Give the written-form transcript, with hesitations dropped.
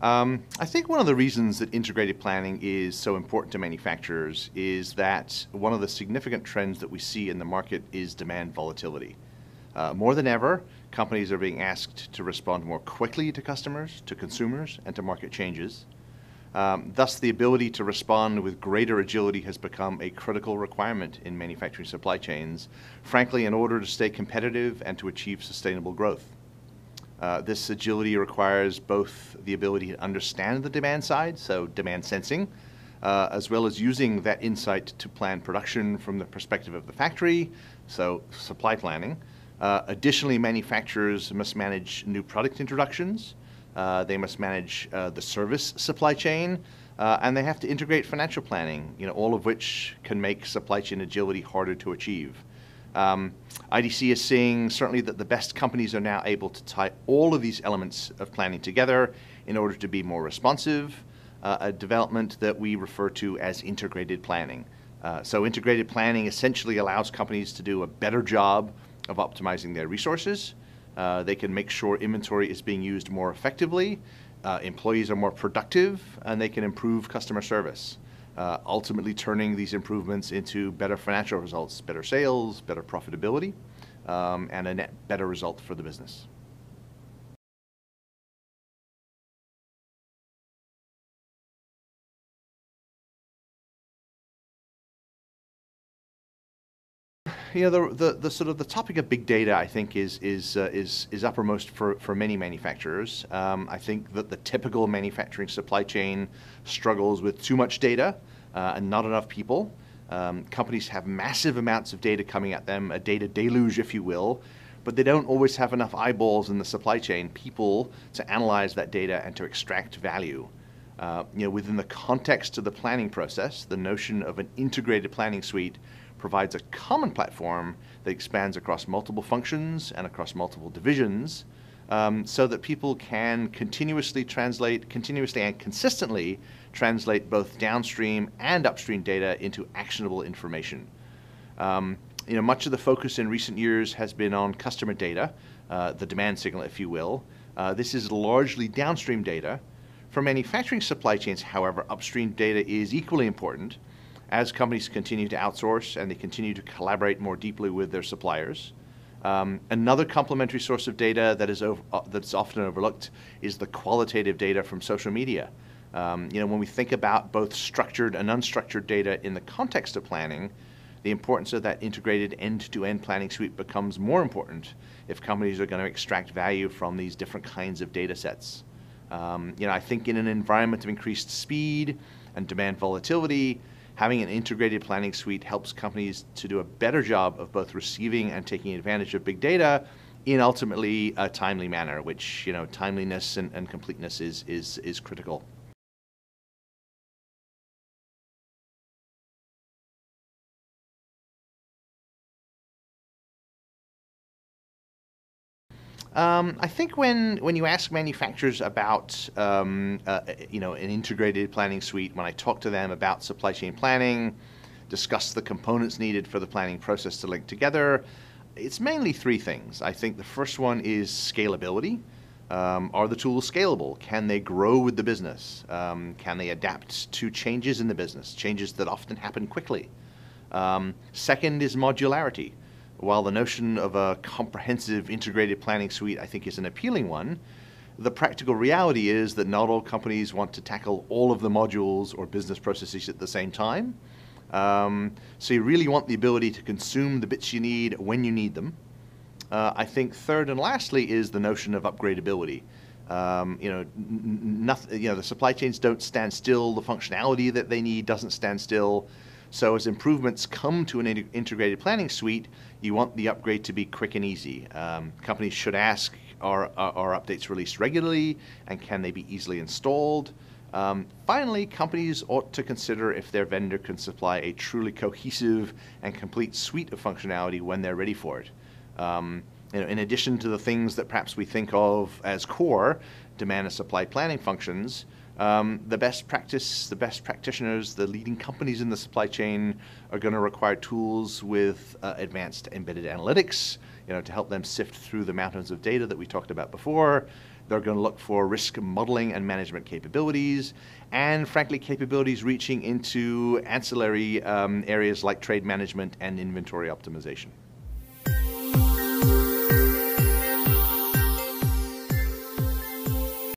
I think one of the reasons that integrated planning is so important to manufacturers is that one of the significant trends that we see in the market is demand volatility. More than ever, companies are being asked to respond more quickly to customers, to consumers, and to market changes. Thus, the ability to respond with greater agility has become a critical requirement in manufacturing supply chains, frankly, in order to stay competitive and to achieve sustainable growth. This agility requires both the ability to understand the demand side, so demand sensing, as well as using that insight to plan production from the perspective of the factory, so supply planning. Additionally, manufacturers must manage new product introductions. They must manage the service supply chain, and they have to integrate financial planning, all of which can make supply chain agility harder to achieve. IDC is seeing certainly that the best companies are now able to tie all of these elements of planning together in order to be more responsive, a development that we refer to as integrated planning. So integrated planning essentially allows companies to do a better job of optimizing their resources. They can make sure inventory is being used more effectively, employees are more productive, and they can improve customer service, ultimately turning these improvements into better financial results, better sales, better profitability, and a net better result for the business. The sort of the topic of big data, I think, is uppermost for many manufacturers. I think that the typical manufacturing supply chain struggles with too much data and not enough people. Companies have massive amounts of data coming at them, a data deluge, if you will, but they don't always have enough eyeballs in the supply chain, people, to analyze that data and to extract value. Within the context of the planning process, the notion of an integrated planning suite provides a common platform that expands across multiple functions and across multiple divisions, so that people can continuously and consistently translate both downstream and upstream data into actionable information. Much of the focus in recent years has been on customer data, the demand signal, if you will. This is largely downstream data. For manufacturing supply chains, however, upstream data is equally important as companies continue to outsource and they continue to collaborate more deeply with their suppliers. Another complementary source of data that's often overlooked is the qualitative data from social media. When we think about both structured and unstructured data in the context of planning, the importance of that integrated end-to-end planning suite becomes more important if companies are going to extract value from these different kinds of data sets. I think in an environment of increased speed and demand volatility, having an integrated planning suite helps companies to do a better job of both receiving and taking advantage of big data in ultimately a timely manner, which, timeliness and completeness is critical. I think when you ask manufacturers about an integrated planning suite, when I talk to them about supply chain planning, discuss the components needed for the planning process to link together, it's mainly three things. I think the first one is scalability. Are the tools scalable? Can they grow with the business? Can they adapt to changes in the business, changes that often happen quickly? Second is modularity. While the notion of a comprehensive integrated planning suite, I think, is an appealing one, the practical reality is that not all companies want to tackle all of the modules or business processes at the same time. So you really want the ability to consume the bits you need when you need them. I think third and lastly is the notion of upgradability. The supply chains don't stand still. The functionality that they need doesn't stand still. So as improvements come to an integrated planning suite, you want the upgrade to be quick and easy. Companies should ask, are updates released regularly, and can they be easily installed? Finally, companies ought to consider if their vendor can supply a truly cohesive and complete suite of functionality when they're ready for it. In addition to the things that perhaps we think of as core demand and supply planning functions, the best practitioners, the leading companies in the supply chain are going to require tools with advanced embedded analytics, to help them sift through the mountains of data that we talked about before. They're going to look for risk modeling and management capabilities, and frankly, capabilities reaching into ancillary areas like trade management and inventory optimization.